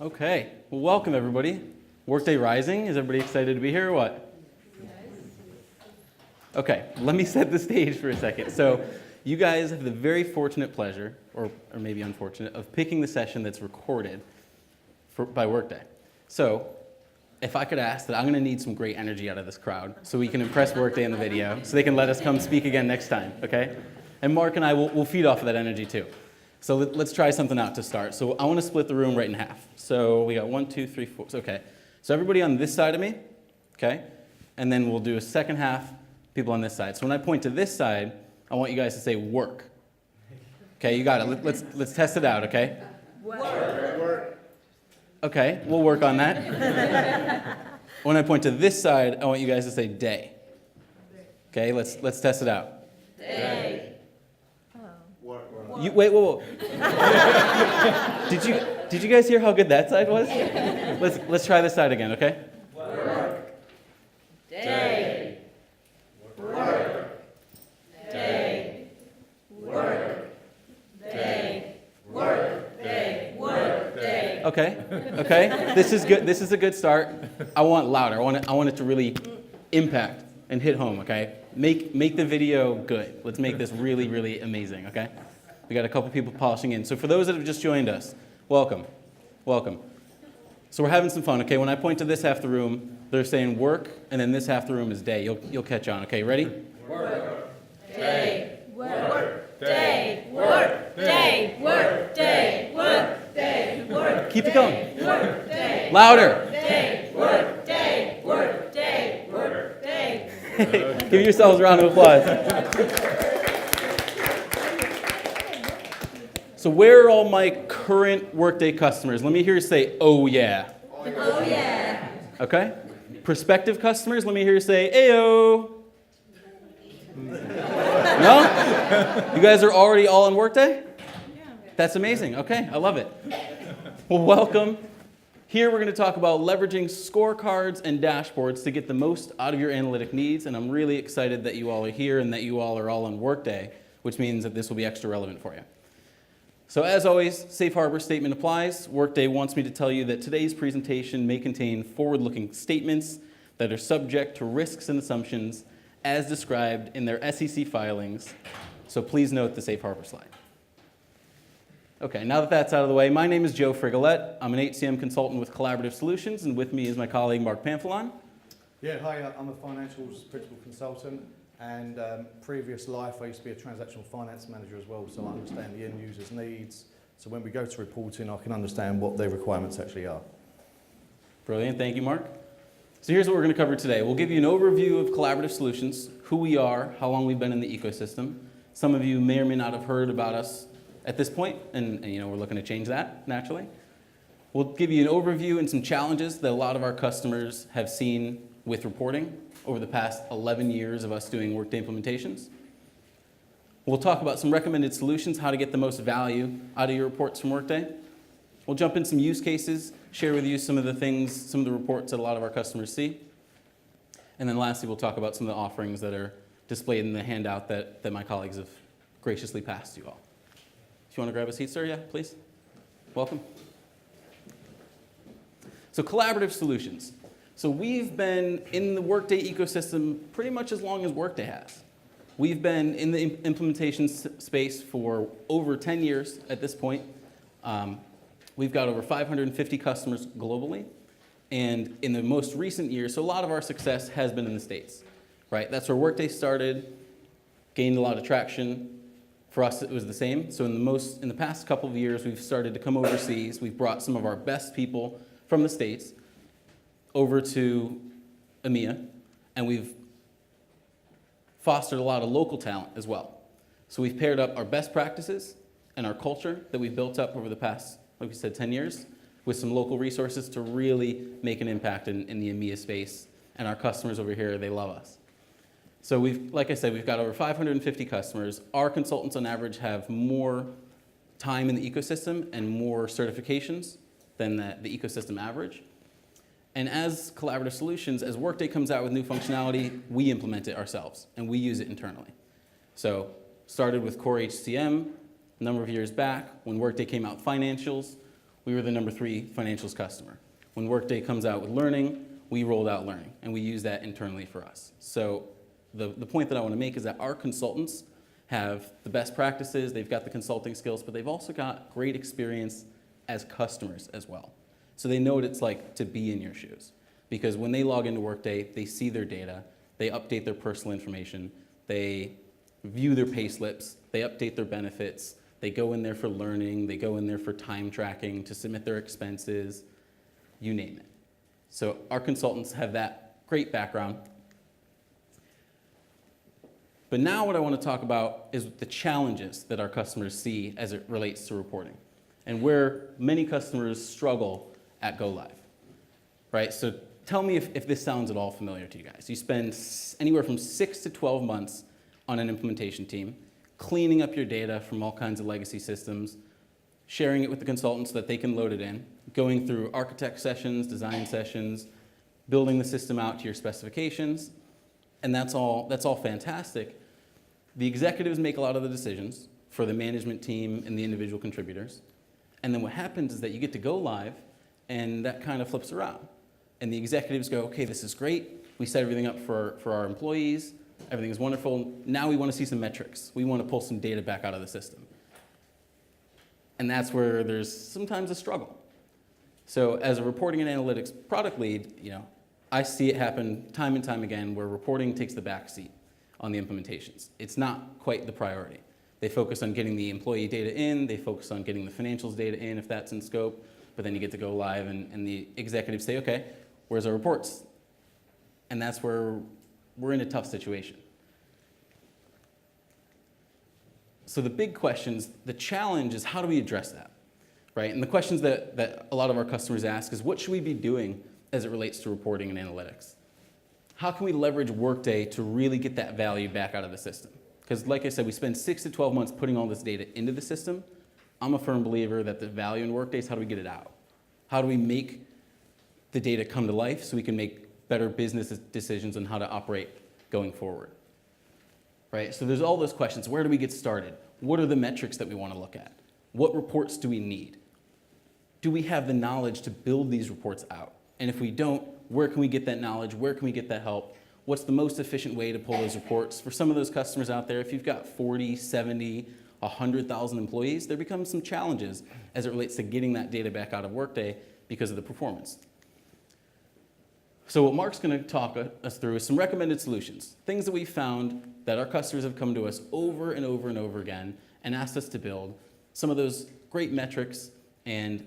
Okay, well, welcome everybody. Workday Rising, is everybody excited to be here or what? Okay, let me set the stage for a second. So you guys have the very fortunate pleasure, or maybe unfortunate, of picking the session that's recorded by Workday. So if I could ask that, I'm going to need some great energy out of this crowd so we can impress Workday in the video, so they can let us come speak again next time, okay? And Mark and I will feed off of that energy too. So let's try something out to start. So I want to split the room right in half. So we got 1, 2, 3, 4. Okay. So everybody on this side of me, okay? And then we'll do a second half, people on this side. So when I point to this side, I want you guys to say work. Okay, you got it. Let's test it out, okay? Work. Okay, we'll work on that. When I point to this side, I want you guys to say day. Okay, let's test it out. Day. Whoa. Did you guys hear how good that side was? Let's try this side again, okay? Work. Day. Work. Day. Work. Day. Work. Day. Work. Day. Okay. This is good. This is a good start. I want louder. I want it to really impact and hit home, okay? Make the video good. Let's make this really, really amazing, okay? We got a couple people polishing in. So for those that have just joined us, welcome. So we're having some fun, okay? When I point to this half the room, they're saying work, and then this half the room is day. You'll catch on, okay? Ready? Work. Day. Work. Day. Work. Day. Work. Day. Work. Day. Work. Keep it going. Work. Day. Louder. Day. Work. Day. Work. Day. Work. Day. Give yourselves a round of applause. So where are all my current Workday customers? Let me hear you say, oh yeah. Oh yeah. Okay? Prospective customers, let me hear you say, ayo. No? You guys are already all on Workday? That's amazing. Okay, I love it. Well, welcome. Here we're going to talk about leveraging scorecards and dashboards to get the most out of your analytic needs, and I'm really excited that you all are here and that you all are all on Workday, which means that this will be extra relevant for you. So as always, safe harbor statement applies. Workday wants me to tell you that today's presentation may contain forward-looking statements that are subject to risks and assumptions as described in their SEC filings. So please note the safe harbor slide. Okay, now that that's out of the way, my name is Joe Frigolette. I'm an HCM consultant with Collaborative Solutions, and with me is my colleague Mark Pamphilon. Yeah, hi, I'm a financials principal consultant, and previous life I used to be a transactional finance manager as well, so I understand the end user's needs. So when we go to reporting, I can understand what their requirements actually are. Brilliant, thank you, Mark. So here's what we're going to cover today. We'll give you an overview of Collaborative Solutions, who we are, how long we've been in the ecosystem. Some of you may or may not have heard about us at this point, and you know, we're looking to change that, naturally. We'll give you an overview and some challenges that a lot of our customers have seen with reporting over the past 11 years of us doing Workday implementations. We'll talk about some recommended solutions, how to get the most value out of your reports from Workday. We'll jump in some use cases, share with you some of the things, some of the reports that a lot of our customers see. And then lastly, we'll talk about some of the offerings that are displayed in the handout that my colleagues have graciously passed to you all. If you want to grab a seat, sir, yeah, please. Welcome. So Collaborative Solutions. So we've been in the Workday ecosystem pretty much as long as Workday has. We've been in the implementation space for over 10 years at this point. We've got over 550 customers globally. And in the most recent years, so a lot of our success has been in the States, right? That's where Workday started, gained a lot of traction. For us, it was the same. So in the past couple of years, we've started to come overseas. We've brought some of our best people from the States over to EMEA, and we've fostered a lot of local talent as well. So we've paired up our best practices and our culture that we've built up over the past, like we said, 10 years, with some local resources to really make an impact in the EMEA space. And our customers over here, they love us. So like I said, we've got over 550 customers. Our consultants on average have more time in the ecosystem and more certifications than the ecosystem average. And as Collaborative Solutions, as Workday comes out with new functionality, we implement it ourselves, and we use it internally. So started with Core HCM a number of years back when Workday came out with financials. we were the number 3 financials customer. When Workday comes out with learning, we rolled out learning, and we use that internally for us. So the point that I want to make is that our consultants have the best practices, they've got the consulting skills, but they've also got great experience as customers as well. So they know what it's like to be in your shoes. Because when they log into Workday, they see their data, they update their personal information, they view their pay slips, they update their benefits, they go in there for learning, they go in there for time tracking, to submit their expenses, you name it. So our consultants have that great background. But now what I want to talk about is the challenges that our customers see as it relates to reporting, and where many customers struggle at go live, right? So tell me if this sounds at all familiar to you guys. You spend anywhere from 6 to 12 months on an implementation team, cleaning up your data from all kinds of legacy systems, sharing it with the consultants so that they can load it in, going through architect sessions, design sessions, building the system out to your specifications, and that's all fantastic. The executives make a lot of the decisions for the management team and the individual contributors. And then what happens is that you get to go live, and that kind of flips around. And the executives go, okay, this is great. We set everything up for our employees. Everything is wonderful. Now we want to see some metrics. We want to pull some data back out of the system. And that's where there's sometimes a struggle. So as a reporting and analytics product lead, I see it happen time and time again where reporting takes the back seat on the implementations. It's not quite the priority. They focus on getting the employee data in, they focus on getting the financials data in if that's in scope, but then you get to go live and the executives say, okay, where's our reports? And that's where we're in a tough situation. So the big questions, the challenge is how do we address that, right? And the questions that a lot of our customers ask is what should we be doing as it relates to reporting and analytics? How can we leverage Workday to really get that value back out of the system? Because like I said, we spend 6 to 12 months putting all this data into the system. I'm a firm believer that the value in Workday is how do we get it out? How do we make the data come to life so we can make better business decisions on how to operate going forward? Right? So there's all those questions. Where do we get started? What are the metrics that we want to look at? What reports do we need? Do we have the knowledge to build these reports out? And if we don't, where can we get that knowledge? Where can we get that help? What's the most efficient way to pull those reports? For some of those customers out there, if you've got 40, 70, 100,000 employees, there becomes some challenges as it relates to getting that data back out of Workday because of the performance. So what Mark's going to talk us through is some recommended solutions, things that we found that our customers have come to us over and over and over again and asked us to build, some of those great metrics and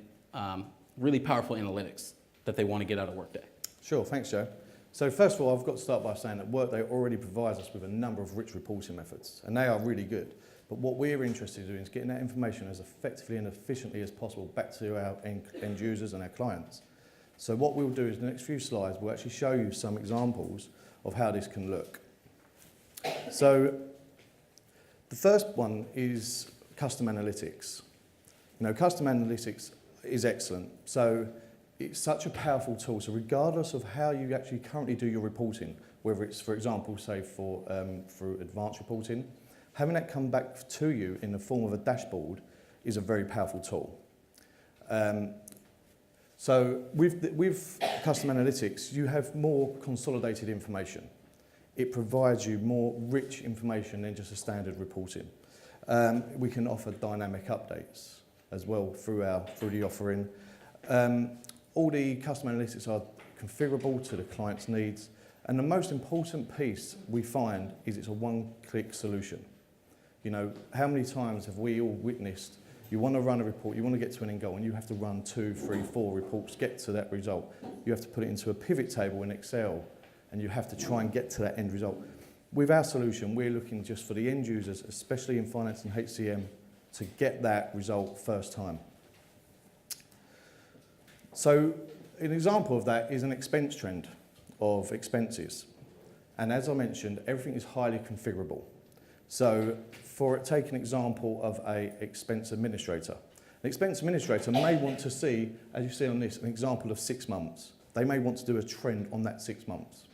really powerful analytics that they want to get out of Workday. Sure, thanks, Joe. So first of all, I've got to start by saying that Workday already provides us with a number of rich reporting methods, and they are really good. But what we're interested in doing is getting that information as effectively and efficiently as possible back to our end users and our clients. So what we'll do is the next few slides, we'll actually show you some examples of how this can look. So the first one is custom analytics. Custom analytics is excellent. So it's such a powerful tool. So regardless of how you actually currently do your reporting, whether it's, for example, say for advanced reporting, having that come back to you in the form of a dashboard is a very powerful tool. So with custom analytics, you have more consolidated information. It provides you more rich information than just a standard reporting. We can offer dynamic updates as well through the offering. All the custom analytics are configurable to the client's needs. And the most important piece we find is it's a one-click solution. How many times have we all witnessed you want to run a report, you want to get to an end goal, and you have to run 2, 3, 4 reports, get to that result. You have to put it into a pivot table in Excel, and you have to try and get to that end result. With our solution, we're looking just for the end users, especially in finance and HCM, to get that result first time. So an example of that is an expense trend of expenses. And as I mentioned, everything is highly configurable. So take an example of an expense administrator. An expense administrator may want to see, as you see on this, an example of 6 months. They may want to do a trend on that 6 months.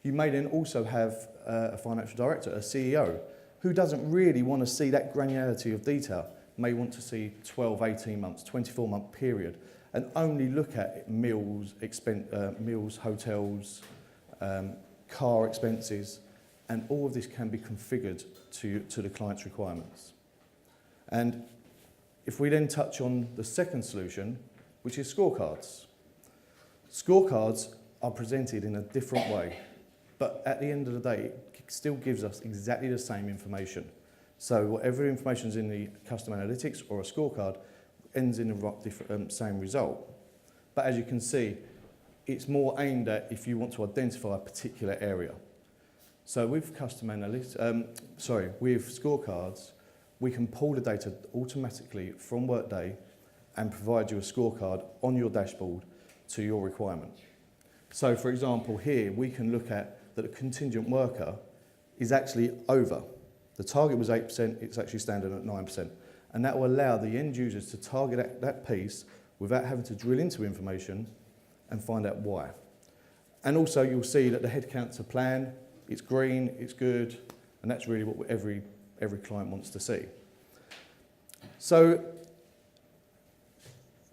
You may then also have a financial director, a CEO, who doesn't really want to see that granularity of detail. may want to see 12, 18 months, 24-month period, and only look at meals, meals, hotels, car expenses, and all of this can be configured to the client's requirements. And if we then touch on the second solution, which is scorecards. Scorecards are presented in a different way, but at the end of the day, it still gives us exactly the same information. So whatever information is in the custom analytics or a scorecard ends in the same result. But as you can see, it's more aimed at if you want to identify a particular area. So with custom analytics, with scorecards, we can pull the data automatically from Workday and provide you a scorecard on your dashboard to your requirement. So for example, here we can look at that a contingent worker is actually over. The target was 8%, it's actually standing at 9%. And that will allow the end users to target that piece without having to drill into information and find out why. And also you'll see that the headcount's a plan, it's green, it's good, and that's really what every client wants to see. So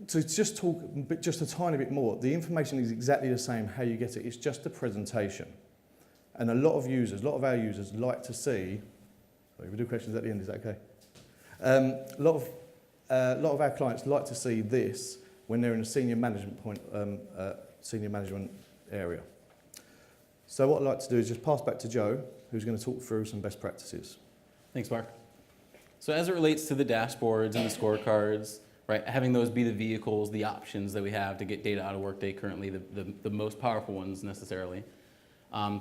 to just talk just a tiny bit more, the information is exactly the same how you get it, it's just a presentation. And a lot of our users like to see, sorry, we do questions at the end, is that okay? A lot of our clients like to see this when they're in a senior management area. So what I'd like to do is just pass back to Joe, who's going to talk through some best practices. Thanks, Mark. So as it relates to the dashboards and the scorecards, right, having those be the vehicles, the options that we have to get data out of Workday currently, the most powerful ones necessarily,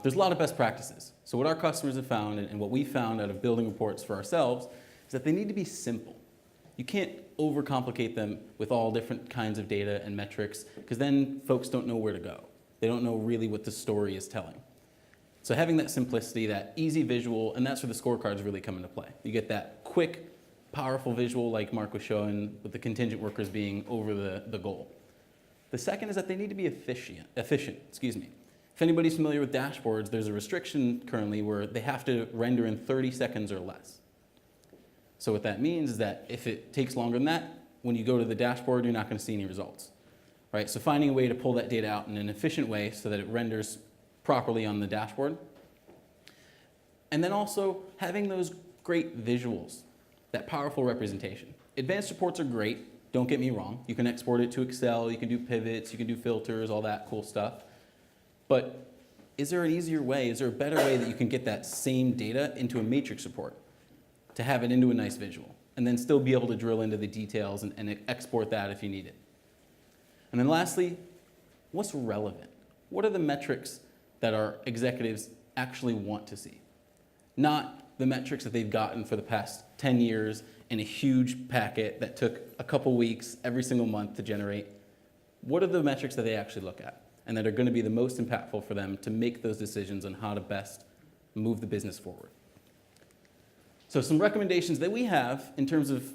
there's a lot of best practices. So what our customers have found and what we found out of building reports for ourselves is that they need to be simple. You can't overcomplicate them with all different kinds of data and metrics because then folks don't know where to go. They don't know really what the story is telling. So having that simplicity, that easy visual, and that's where the scorecards really come into play. You get that quick, powerful visual like Mark was showing with the contingent workers being over the goal. The second is that they need to be efficient. If anybody's familiar with dashboards, there's a restriction currently where they have to render in 30 seconds or less. So what that means is that if it takes longer than that, when you go to the dashboard, you're not going to see any results. Right? So finding a way to pull that data out in an efficient way so that it renders properly on the dashboard. And then also having those great visuals, that powerful representation. Advanced reports are great, don't get me wrong. You can export it to Excel, you can do pivots, you can do filters, all that cool stuff. But is there an easier way, is there a better way that you can get that same data into a matrix report to have it into a nice visual and then still be able to drill into the details and export that if you need it? And then lastly, what's relevant? What are the metrics that our executives actually want to see? Not the metrics that they've gotten for the past 10 years in a huge packet that took a couple weeks every single month to generate. What are the metrics that they actually look at and that are going to be the most impactful for them to make those decisions on how to best move the business forward? So some recommendations that we have in terms of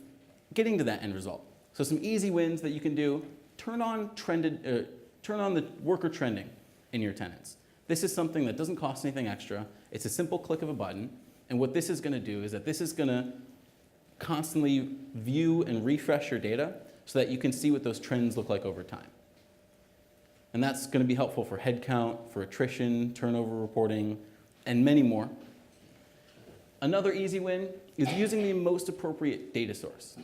getting to that end result. So some easy wins that you can do. Turn on the worker trending in your tenants. This is something that doesn't cost anything extra. It's a simple click of a button. And what this is going to do is that this is going to constantly view and refresh your data so that you can see what those trends look like over time. And that's going to be helpful for headcount, for attrition, turnover reporting, and many more. Another easy win is using the most appropriate data source.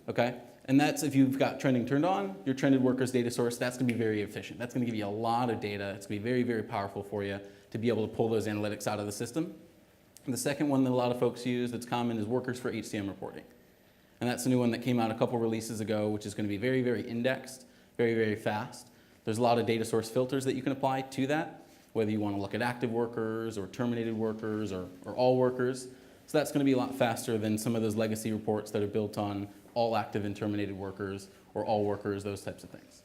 Okay? And that's if you've got trending turned on, your trended workers data source, that's going to be very efficient. That's going to give you a lot of data. It's going to be very, very powerful for you to be able to pull those analytics out of the system. And the second one that a lot of folks use that's common is Workers for HCM reporting. And that's a new one that came out a couple releases ago, which is going to be very, very indexed, very, very fast. There's a lot of data source filters that you can apply to that, whether you want to look at active workers or terminated workers or all workers. So that's going to be a lot faster than some of those legacy reports that are built on all active and terminated workers or all workers, those types of things.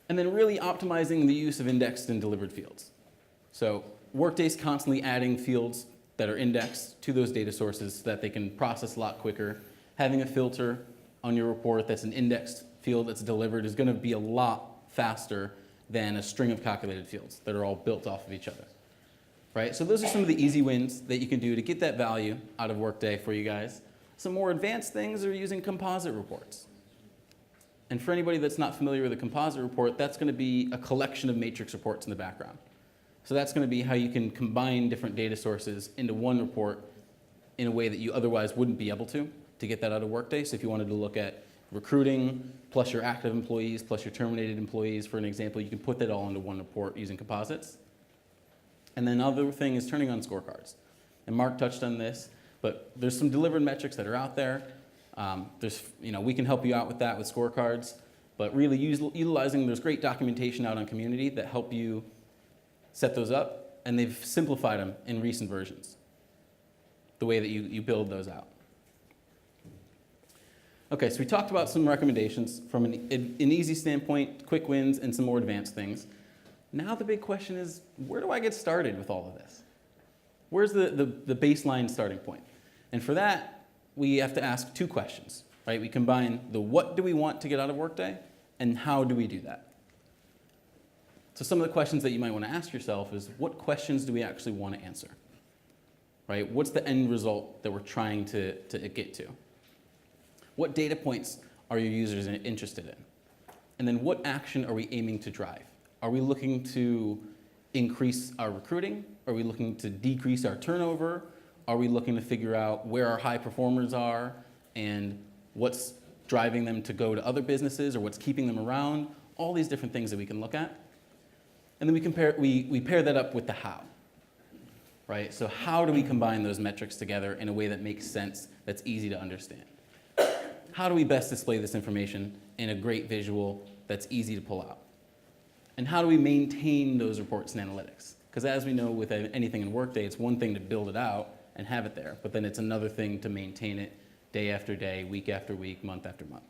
And then really optimizing the use of indexed and delivered fields. So Workday's constantly adding fields that are indexed to those data sources so that they can process a lot quicker. Having a filter on your report that's an indexed field that's delivered is going to be a lot faster than a string of calculated fields that are all built off of each other. Right? So those are some of the easy wins that you can do to get that value out of Workday for you guys. Some more advanced things are using composite reports. And for anybody that's not familiar with a composite report, that's going to be a collection of matrix reports in the background. So that's going to be how you can combine different data sources into one report in a way that you otherwise wouldn't be able to get that out of Workday. So if you wanted to look at recruiting, plus your active employees, plus your terminated employees, for an example, you can put that all into one report using composites. And then another thing is turning on scorecards. And Mark touched on this, but there's some delivered metrics that are out there. We can help you out with that with scorecards, but really utilizing, there's great documentation out on Community that help you set those up, and they've simplified them in recent versions, the way that you build those out. Okay, so we talked about some recommendations from an easy standpoint, quick wins, and some more advanced things. Now the big question is, where do I get started with all of this? Where's the baseline starting point? And for that, we have to ask two questions, right? We combine the what do we want to get out of Workday, and how do we do that? So some of the questions that you might want to ask yourself is, what questions do we actually want to answer? Right? What's the end result that we're trying to get to? What data points are your users interested in? And then what action are we aiming to drive? Are we looking to increase our recruiting? Are we looking to decrease our turnover? Are we looking to figure out where our high performers are and what's driving them to go to other businesses or what's keeping them around? All these different things that we can look at. And then we pair that up with the how, right? So how do we combine those metrics together in a way that makes sense, that's easy to understand? How do we best display this information in a great visual that's easy to pull out? And how do we maintain those reports and analytics? Because as we know with anything in Workday, it's one thing to build it out and have it there, but then it's another thing to maintain it day after day, week after week, month after month.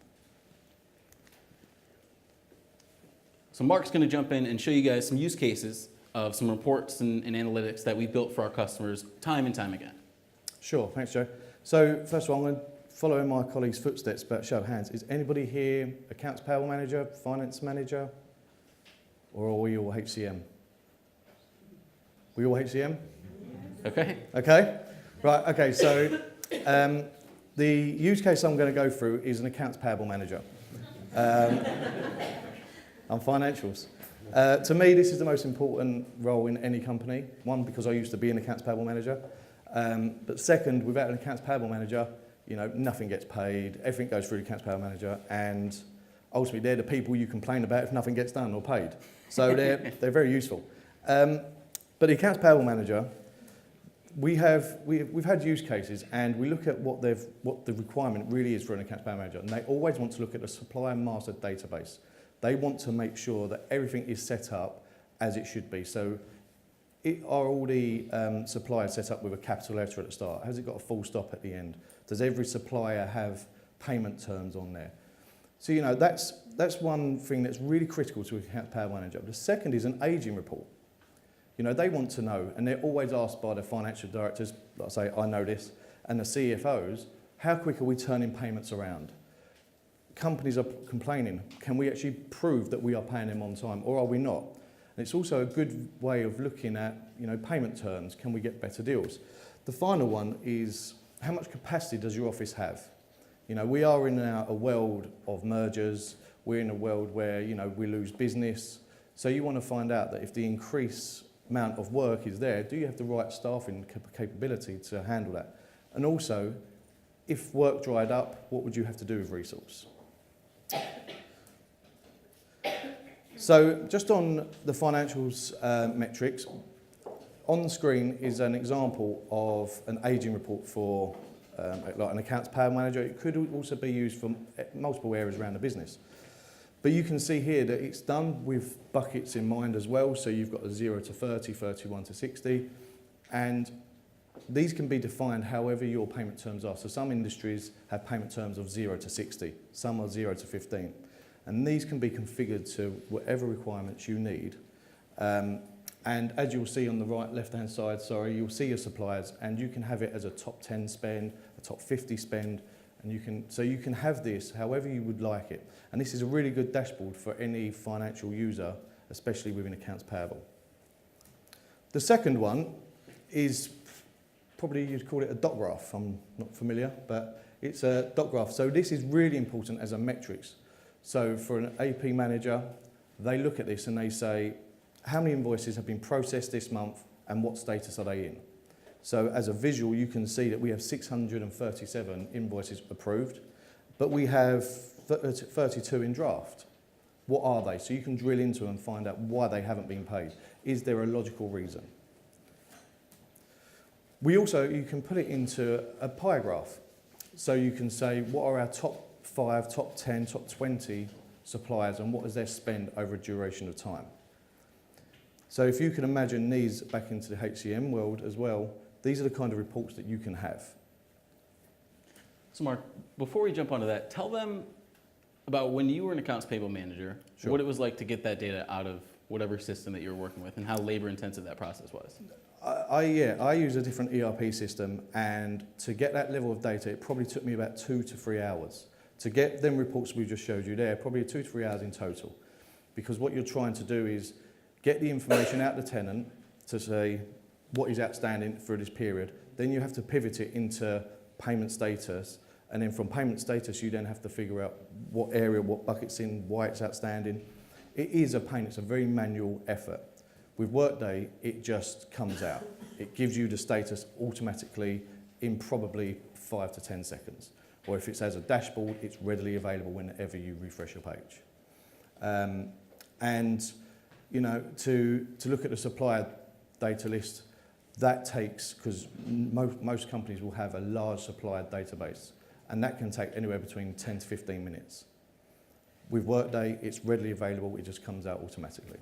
So Mark's going to jump in and show you guys some use cases of some reports and analytics that we built for our customers time and time again. Sure, thanks, Joe. So first of all, I'm going to follow in my colleague's footsteps, but show of hands. Is anybody here accounts payable manager, finance manager, or are we all HCM? We all HCM? Okay. Okay. Right, okay, so the use case I'm going to go through is an accounts payable manager. I'm financials. To me, this is the most important role in any company. One, because I used to be an accounts payable manager. But second, without an accounts payable manager, nothing gets paid, everything goes through the accounts payable manager, and ultimately they're the people you complain about if nothing gets done or paid. So they're very useful. But the accounts payable manager, we've had use cases, and we look at what the requirement really is for an accounts payable manager, and they always want to look at the supplier master database. They want to make sure that everything is set up as it should be. So are all the suppliers set up with a capital letter at the start? Has it got a full stop at the end? Does every supplier have payment terms on there? So that's one thing that's really critical to an accounts payable manager. The second is an aging report. They want to know, and they're always asked by the financial directors, like I say, I know this, and the CFOs, how quick are we turning payments around? Companies are complaining, can we actually prove that we are paying them on time, or are we not? And it's also a good way of looking at, payment terms. Can we get better deals? The final one is, how much capacity does your office have? We are in a world of mergers. We're in a world where, we lose business. So you want to find out that if the increased amount of work is there, do you have the right staffing capability to handle that? And also, if work dried up, what would you have to do with resource? So just on the financials metrics, on the screen is an example of an aging report for like an accounts payable manager. It could also be used for multiple areas around the business. But you can see here that it's done with buckets in mind as well. So you've got a 0 to 30, 31 to 60. And these can be defined however your payment terms are. So some industries have payment terms of 0 to 60. Some are 0 to 15. And these can be configured to whatever requirements you need. And as you'll see on the left-hand side, you'll see your suppliers, and you can have it as a top 10 spend, a top 50 spend, and you can have this however you would like it. And this is a really good dashboard for any financial user, especially within accounts payable. The second one is probably you'd call it a dot graph. I'm not familiar, but it's a dot graph. So this is really important as a metrics. So for an AP manager, they look at this and they say, how many invoices have been processed this month and what status are they in? So as a visual, you can see that we have 637 invoices approved, but we have 32 in draft. What are they? So you can drill into them and find out why they haven't been paid. Is there a logical reason? You can put it into a pie graph. So you can say, what are our top 5, top 10, top 20 suppliers and what is their spend over a duration of time? So if you can imagine these back into the HCM world as well, these are the kind of reports that you can have. So Mark, before we jump onto that, tell them about when you were an accounts payable manager, Sure. what it was like to get that data out of whatever system that you were working with and how labor intensive that process was. I use a different ERP system, and to get that level of data, it probably took me about 2 to 3 hours. To get them reports we just showed you there, probably 2 to 3 hours in total. Because what you're trying to do is get the information out the tenant to say what is outstanding for this period. Then you have to pivot it into payment status. And then from payment status, you then have to figure out what area, what bucket's in, why it's outstanding. It is a pain, it's a very manual effort. With Workday, it just comes out. It gives you the status automatically in probably 5 to 10 seconds. Or if it's as a dashboard, it's readily available whenever you refresh your page. And you know, to look at the supplier data list, that takes, because most companies will have a large supplier database, and that can take anywhere between 10 to 15 minutes. With Workday, it's readily available, it just comes out automatically.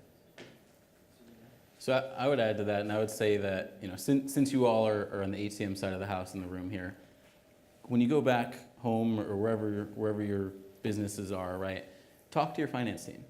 So I would add to that, and I would say that, you know, since you all are on the HCM side of the house in the room here, when you go back home or wherever your businesses are, right, talk to your finance team.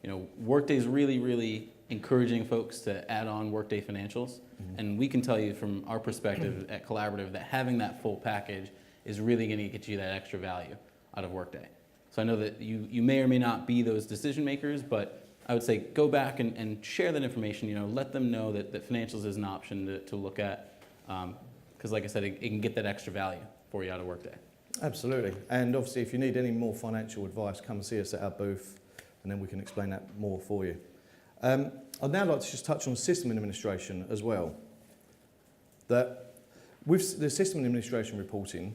You know, Workday is really, really encouraging folks to add on Workday financials, and we can tell you from our perspective at Collaborative that having that full package is really going to get you that extra value out of Workday. So I know that you may or may not be those decision makers, but I would say go back and share that information. You know, let them know that financials is an option to look at, because like I said, it can get that extra value for you out of Workday. Absolutely. And obviously, if you need any more financial advice, come and see us at our booth, and then we can explain that more for you. I'd now like to just touch on system administration as well. That with the system administration reporting,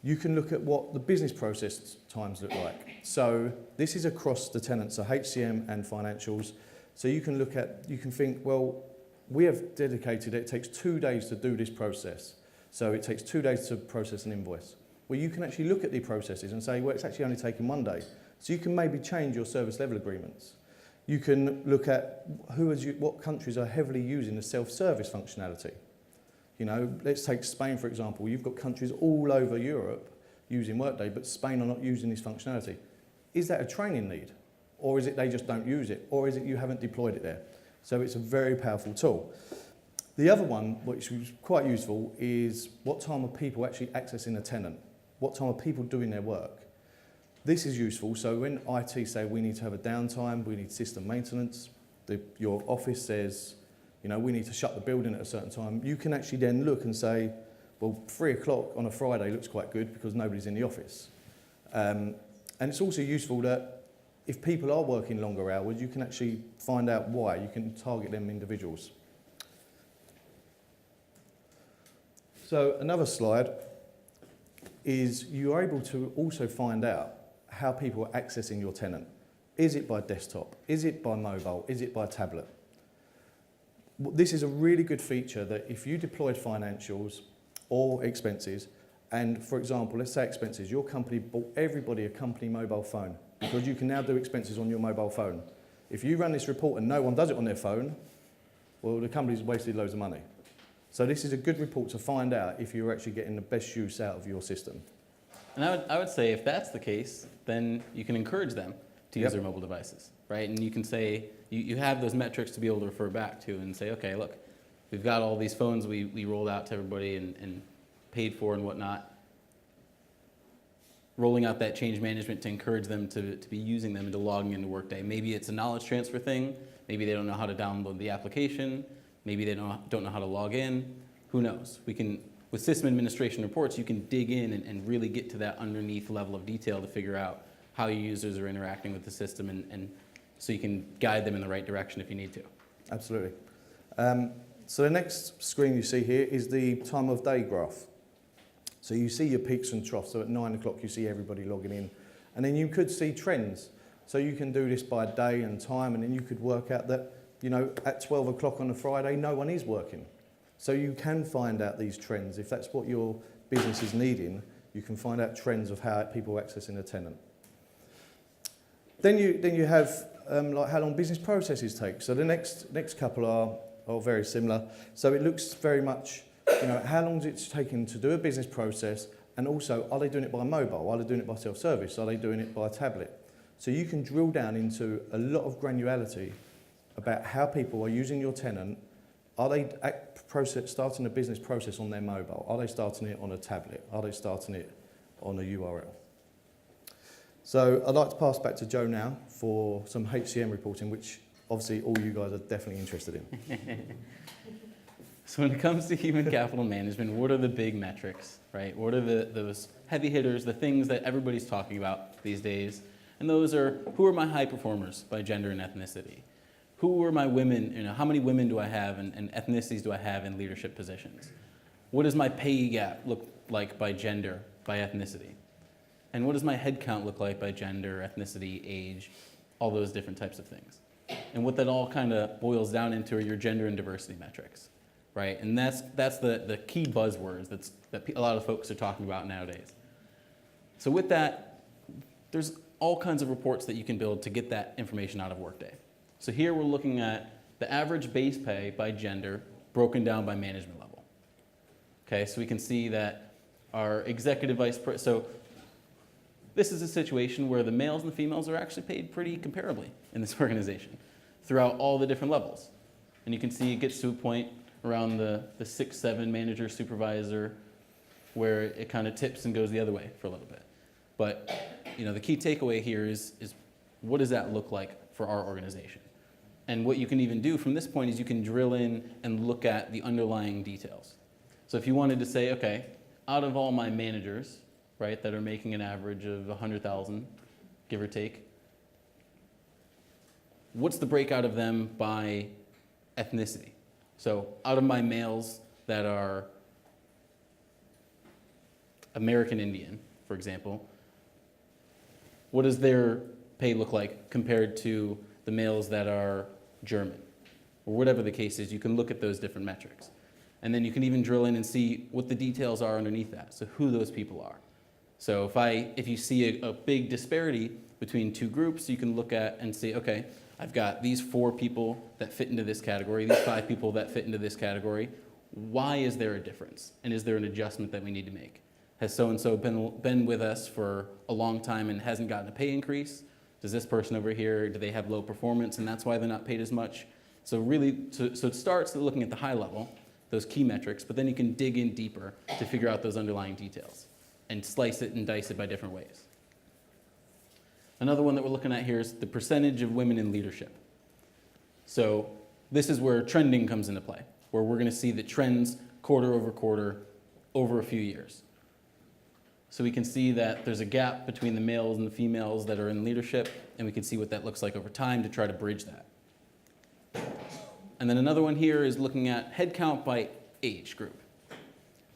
you can look at what the business process times look like. So this is across the tenants, so HCM and financials. So you can think, well, we have dedicated, it takes 2 days to do this process. So it takes 2 days to process an invoice. Well, you can actually look at the processes and say, well, it's actually only taking 1 day. So you can maybe change your service level agreements. You can look at what countries are heavily using the self-service functionality. You know, let's take Spain, for example. You've got countries all over Europe using Workday, but Spain are not using this functionality. Is that a training need? Or is it they just don't use it? Or is it you haven't deployed it there? So it's a very powerful tool. The other one, which was quite useful, is what time are people actually accessing a tenant? What time are people doing their work? This is useful. So when IT say we need to have a downtime, we need system maintenance, your office says, you know, we need to shut the building at a certain time, you can actually then look and say, well, 3 o'clock on a Friday looks quite good because nobody's in the office. And it's also useful that if people are working longer hours, you can actually find out why. You can target them individuals. So another slide is you're able to also find out how people are accessing your tenant. Is it by desktop? Is it by mobile? Is it by tablet? This is a really good feature that if you deployed financials or expenses, and for example, let's say expenses, your company bought everybody a company mobile phone because you can now do expenses on your mobile phone. If you run this report and no one does it on their phone, well, the company's wasted loads of money. So this is a good report to find out if you're actually getting the best use out of your system. And I would say if that's the case, then you can encourage them to use their mobile devices, right? And you can say, you have those metrics to be able to refer back to and say, okay, look, we've got all these phones we rolled out to everybody and paid for and whatnot. Rolling out that change management to encourage them to be using them and to logging into Workday. Maybe it's a knowledge transfer thing. Maybe they don't know how to download the application. Maybe they don't know how to log in. Who knows? We can With system administration reports, you can dig in and really get to that underneath level of detail to figure out how your users are interacting with the system, and so you can guide them in the right direction if you need to. Absolutely. So the next screen you see here is the time of day graph. So you see your peaks and troughs. So at 9 o'clock you see everybody logging in. And then you could see trends. So you can do this by day and time, and then you could work out that, you know, at 12 o'clock on a Friday, no one is working. So you can find out these trends. If that's what your business is needing, you can find out trends of how people are accessing a tenant. Then you have like how long business processes take. So the next couple are very similar. So it looks very much, you know, how long is it taking to do a business process, and also are they doing it by mobile? Are they doing it by self-service? Are they doing it by tablet? So you can drill down into a lot of granularity about how people are using your tenant. Are they starting a business process on their mobile? Are they starting it on a tablet? Are they starting it on a URL? So I'd like to pass back to Joe now for some HCM reporting, which obviously all you guys are definitely interested in. So when it comes to human capital management, what are the big metrics, right? What are those heavy hitters, the things that everybody's talking about these days? And those are, who are my high performers by gender and ethnicity? Who are my women, you know, how many women do I have and ethnicities do I have in leadership positions? What does my pay gap look like by gender, by ethnicity? And what does my head count look like by gender, ethnicity, age, all those different types of things? And what that all kind of boils down into are your gender and diversity metrics, right? And that's the key buzzwords that a lot of folks are talking about nowadays. So with that, there's all kinds of reports that you can build to get that information out of Workday. So here we're looking at the average base pay by gender broken down by management level. Okay, so we can see that our executive vice president, so this is a situation where the males and the females are actually paid pretty comparably in this organization throughout all the different levels. And you can see it gets to a point around the 6-7 manager supervisor where it kind of tips and goes the other way for a little bit. But you know, the key takeaway here is what does that look like for our organization? And what you can even do from this point is you can drill in and look at the underlying details. So if you wanted to say, okay, out of all my managers, right, that are making an average of 100,000, give or take, what's the breakout of them by ethnicity? So out of my males that are American Indian, for example, what does their pay look like compared to the males that are German? Or whatever the case is, you can look at those different metrics. And then you can even drill in and see what the details are underneath that, so who those people are. So if you see a big disparity between two groups, you can look at and say, okay, I've got these 4 people that fit into this category, these 5 people that fit into this category. Why is there a difference? And is there an adjustment that we need to make? Has so-and-so been with us for a long time and hasn't gotten a pay increase? Does this person over here, do they have low performance and that's why they're not paid as much? So really, so it starts looking at the high level, those key metrics, but then you can dig in deeper to figure out those underlying details and slice it and dice it by different ways. Another one that we're looking at here is the percentage of women in leadership. So this is where trending comes into play, where we're going to see the trends quarter over quarter over a few years. So we can see that there's a gap between the males and the females that are in leadership, and we can see what that looks like over time to try to bridge that. And then another one here is looking at headcount by age group.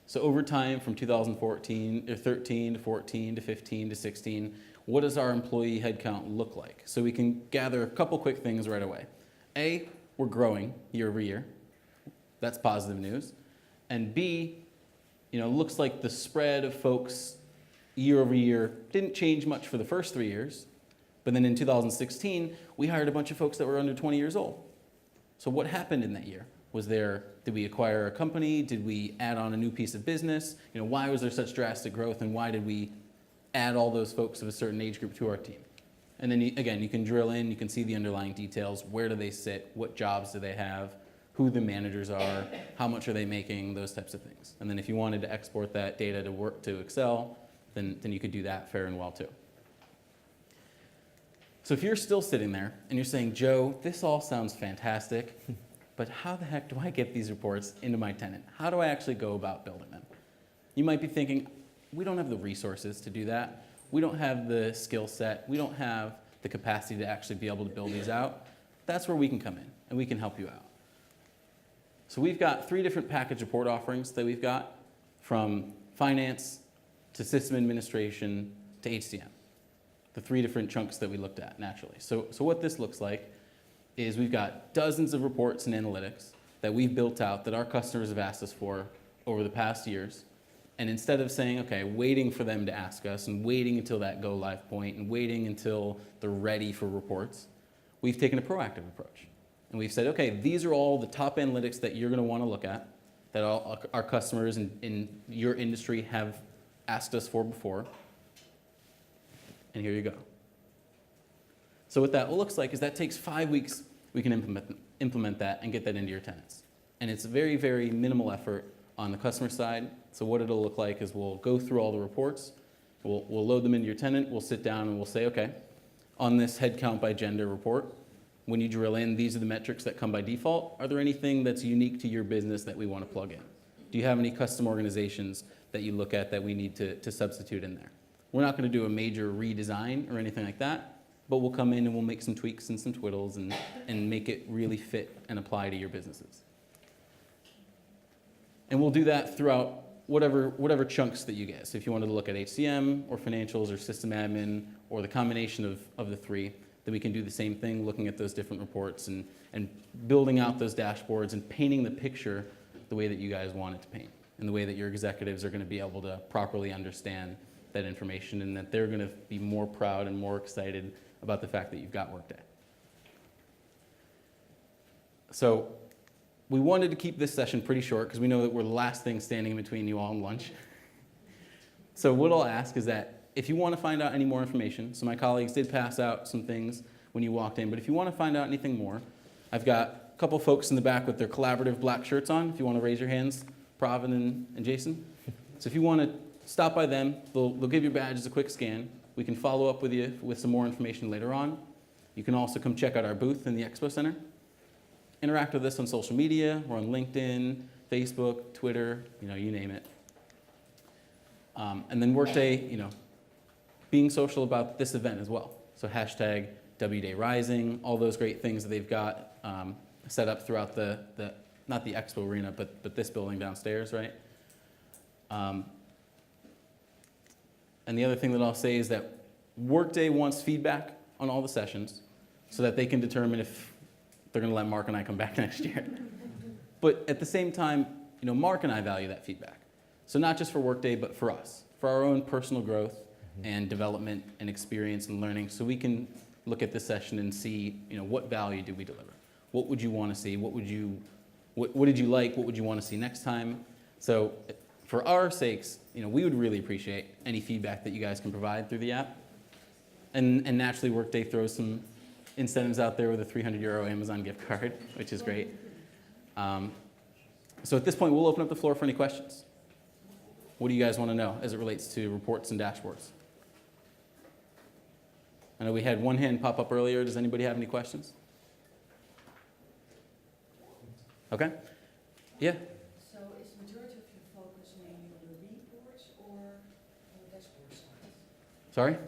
So over time, from 2014 or 13 to 14 to 15 to 16, what does our employee headcount look like? So we can gather a couple quick things right away. A, we're growing year over year. That's positive news. And B, looks like the spread of folks year over year didn't change much for the first 3 years. But then in 2016, we hired a bunch of folks that were under 20 years old. So what happened in that year? Did we acquire a company? Did we add on a new piece of business? Why was there such drastic growth, and why did we add all those folks of a certain age group to our team? And then again, you can drill in, you can see the underlying details. Where do they sit? What jobs do they have? Who the managers are? How much are they making? Those types of things. And then if you wanted to export that data to Excel, then you could do that fair and well too. So if you're still sitting there and you're saying, Joe, this all sounds fantastic, but how the heck do I get these reports into my tenant? How do I actually go about building them? You might be thinking, we don't have the resources to do that. We don't have the skill set. We don't have the capacity to actually be able to build these out. That's where we can come in and we can help you out. So we've got 3 different package report offerings that we've got, from finance to system administration to HCM. The 3 different chunks that we looked at naturally. So what this looks like is we've got dozens of reports and analytics that we've built out that our customers have asked us for over the past years. And instead of saying, okay, waiting for them to ask us and waiting until that go live point and waiting until they're ready for reports, we've taken a proactive approach. And we've said, okay, these are all the top analytics that you're going to want to look at, that all our customers in your industry have asked us for before. And here you go. So what that looks like is that takes 5 weeks. We can implement that and get that into your tenants. And it's very, very minimal effort on the customer side. So what it'll look like is we'll go through all the reports, we'll load them into your tenant, we'll sit down and we'll say, okay, on this headcount by gender report, when you drill in, these are the metrics that come by default. Are there anything that's unique to your business that we want to plug in? Do you have any custom organizations that you look at that we need to substitute in there? We're not going to do a major redesign or anything like that, but we'll come in and we'll make some tweaks and some twiddles and make it really fit and apply to your businesses. And we'll do that throughout whatever chunks that you get. So if you wanted to look at HCM or financials or system admin or the combination of the 3, then we can do the same thing, looking at those different reports and building out those dashboards and painting the picture the way that you guys want it to paint and the way that your executives are going to be able to properly understand that information and that they're going to be more proud and more excited about the fact that you've got Workday. So we wanted to keep this session pretty short because we know that we're the last thing standing in between you all and lunch. So what I'll ask is that if you want to find out any more information, so my colleagues did pass out some things when you walked in, but if you want to find out anything more, I've got a couple folks in the back with their collaborative black shirts on. If you want to raise your hands, Pravin and Jason. So if you want to stop by them, they'll give your badges a quick scan. We can follow up with you with some more information later on. You can also come check out our booth in the Expo Center. Interact with us on social media. We're on LinkedIn, Facebook, Twitter, you name it. And then Workday, being social about this event as well. So hashtag WDayRising, all those great things that they've got set up throughout the not the Expo Arena, but this building downstairs, right? And the other thing that I'll say is that Workday wants feedback on all the sessions so that they can determine if they're going to let Mark and I come back next year. But at the same time, Mark and I value that feedback. So not just for Workday, but for us, for our own personal growth and development and experience and learning, so we can look at this session and see, what value do we deliver? What would you want to see? What did you like? What would you want to see next time? So for our sakes, we would really appreciate any feedback that you guys can provide through the app. And naturally, Workday throws some incentives out there with a €300 Amazon gift card, which is great. So at this point, we'll open up the floor for any questions. What do you guys want to know as it relates to reports and dashboards? I know we had one hand pop up earlier. Does anybody have any questions? Okay. Yeah. So is the majority of your focus mainly on the reports or on the dashboard side? Sorry? Is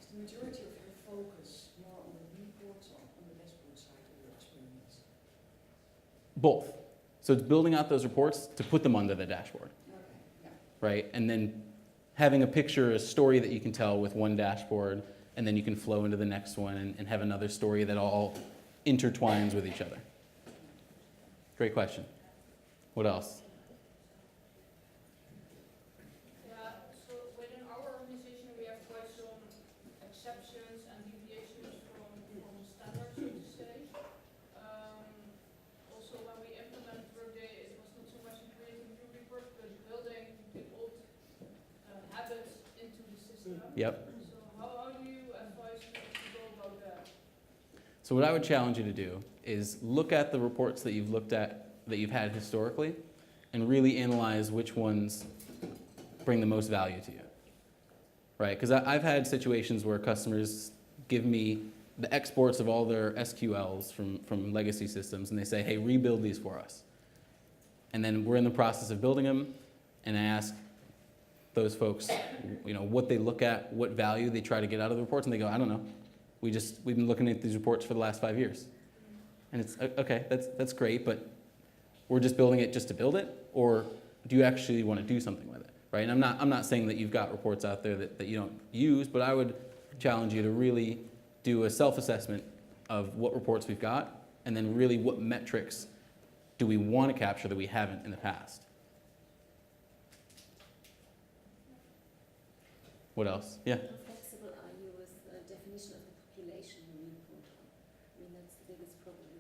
the majority of your focus more on the reports or on the dashboard side of your experience? Both. So it's building out those reports to put them under the dashboard, Okay, yeah. right? And then having a picture, a story that you can tell with one dashboard, and then you can flow into the next one and have another story that all intertwines with each other. Great question. What else? Yeah, so within our organization, we have quite some exceptions and deviations from standards, so to say. Also, when we implemented Workday, it was not so much in creating new reports, but building the old habits into the system. Yep. So how do you advise people to go about that? So what I would challenge you to do is look at the reports that you've looked at, that you've had historically, and really analyze which ones bring the most value to you, right? Because I've had situations where customers give me the exports of all their SQLs from legacy systems, and they say, hey, rebuild these for us. And then we're in the process of building them, and I ask, those folks, you know, what they look at, what value they try to get out of the reports, and they go, I don't know. We've been looking at these reports for the last 5 years. And it's, okay, that's great, but we're just building it just to build it, or do you actually want to do something with it, right? And I'm not saying that you've got reports out there that you don't use, but I would challenge you to really do a self-assessment of what reports we've got, and then really what metrics do we want to capture that we haven't in the past. What else? Yeah. How flexible are you with the definition of the population you report on? I mean, that's the biggest problem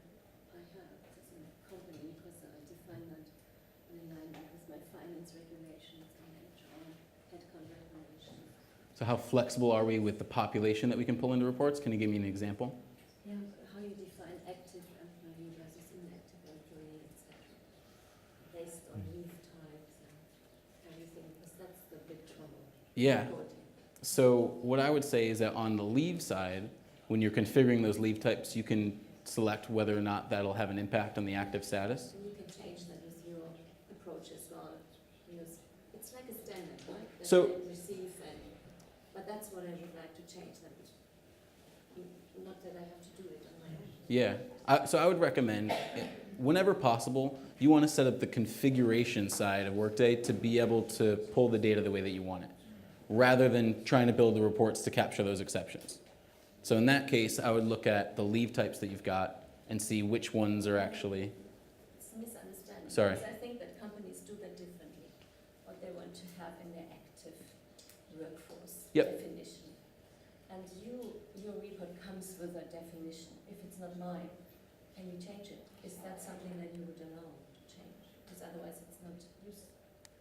I have as a company, because I define that in alignment with my finance regulations and HR headcount regulations. So how flexible are we with the population that we can pull into reports? Can you give me an example? Yeah, how you define active employee versus inactive employee, etc. Based on leave types and everything, because that's the big trouble. Yeah. Reporting. So what I would say is that on the leave side, when you're configuring those leave types, you can select whether or not that'll have an impact on the active status. And you can change that with your approach as well. Because it's like a standard, right? That So- they receive and, but that's what I would like to change. That not that I have to do it on my own. Yeah. So I would recommend, whenever possible, you want to set up the configuration side of Workday to be able to pull the data the way that you want it, rather than trying to build the reports to capture those exceptions. So in that case, I would look at the leave types that you've got and see which ones are actually. It's a misunderstanding. Sorry. Because I think that companies do that differently. What they want to have in their active workforce Yep. definition. And your report comes with a definition. If it's not mine, can you change it? Is that something that you would allow to change? Because otherwise it's not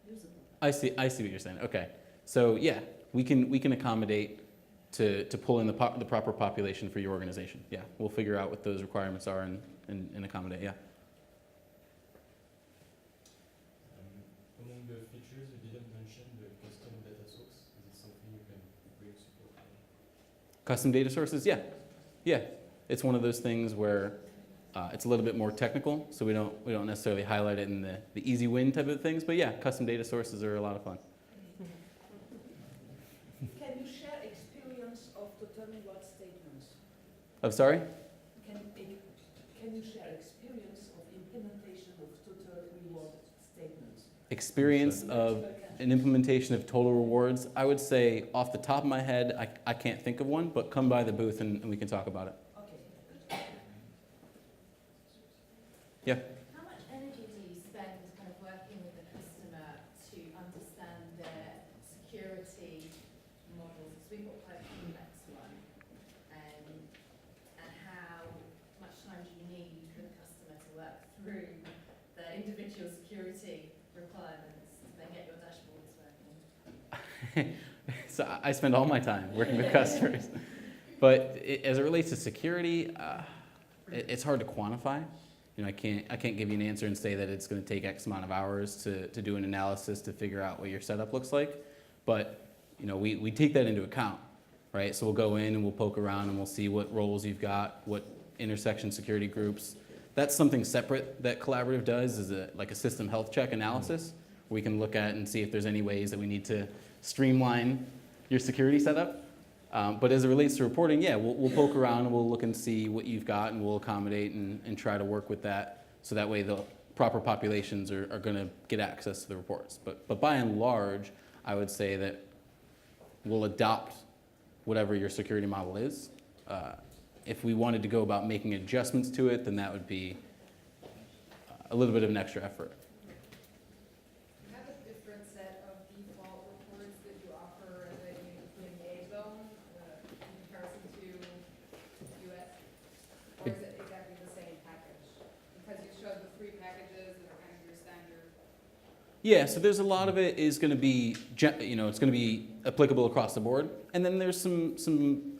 usable. I see what you're saying. Okay. So yeah, we can accommodate to pull in the proper population for your organization. Yeah, we'll figure out what those requirements are and accommodate. Yeah. Among the features, you didn't mention the custom data source. Is it something you can bring support on? Custom data sources. Yeah, yeah. It's one of those things where it's a little bit more technical, so we don't necessarily highlight it in the easy win type of things. But yeah, custom data sources are a lot of fun. Can you share experience of total reward statements? Oh, sorry. Can you share experience of implementation of total reward statements? Experience of an implementation of total rewards. I would say off the top of my head, I can't think of one, but come by the booth and we can talk about it. Okay. Yeah. How much energy do you spend kind of working with the customer to understand their security models? Because we've got quite a complex one. And how much time do you need for the customer to work through the individual security requirements to then get your dashboards working? So I spend all my time working with customers. But as it relates to security, it's hard to quantify. You know, I can't give you an answer and say that it's going to take X amount of hours to do an analysis to figure out what your setup looks like. But, you know, we take that into account, right? So we'll go in and we'll poke around and we'll see what roles you've got, what intersection security groups. That's something separate that Collaborative does, is like a system health check analysis. Where we can look at and see if there's any ways that we need to streamline your security setup. But as it relates to reporting, yeah, we'll poke around and we'll look and see what you've got and we'll accommodate and try to work with that so that way the proper populations are going to get access to the reports. But by and large, I would say that we'll adopt whatever your security model is. If we wanted to go about making adjustments to it, then that would be a little bit of an extra effort. You have a different set of default reports that you offer as a EMEA zone in comparison to US? Or is it exactly the same package? Because you showed the 3 packages that are kind of your standard. Yeah, so there's a lot of it is going to be, you know, it's going to be applicable across the board. And then there's some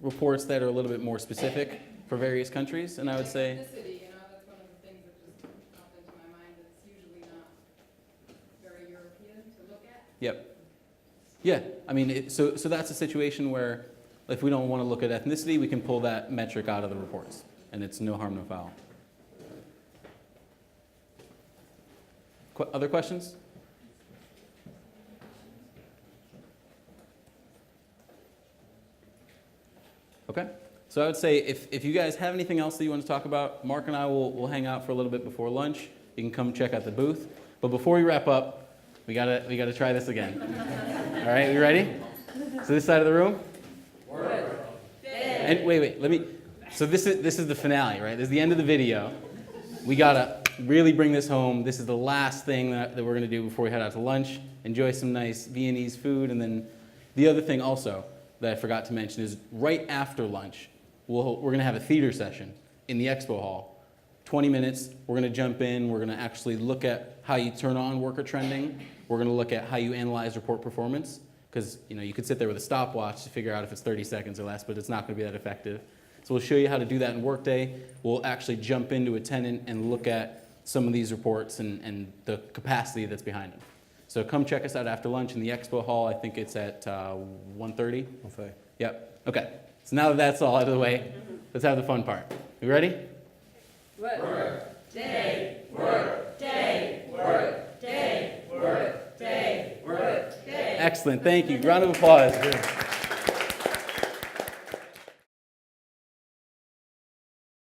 reports that are a little bit more specific for various countries. And I would say, Ethnicity, you know, that's one of the things that just popped into my mind. It's usually not very European to look at. yep. Yeah, I mean, so that's a situation where if we don't want to look at ethnicity, we can pull that metric out of the reports. And it's no harm, no foul. Other questions? Okay? So I would say if you guys have anything else that you want to talk about, Mark and I will hang out for a little bit before lunch. You can come check out the booth. But before we wrap up, we gotta try this again. All right, we ready? So this side of the room? And wait, so this is the finale, right? This is the end of the video. We gotta really bring this home. This is the last thing that we're gonna do before we head out to lunch. Enjoy some nice Viennese food, and then the other thing also that I forgot to mention is right after lunch, we're going to have a theater session in the expo hall. 20 minutes, we're going to jump in, we're going to actually look at how you turn on worker trending. We're going to look at how you analyze report performance, because you could sit there with a stopwatch to figure out if it's 30 seconds or less, but it's not going to be that effective. So we'll show you how to do that in Workday. We'll actually jump into a tenant and look at some of these reports and the capacity that's behind them. So come check us out after lunch in the expo hall. I think it's at 1:30. Okay. Yep. Okay. So now that that's all out of the way, let's have the fun part. You ready? Workday, Excellent. Thank you. Round of applause.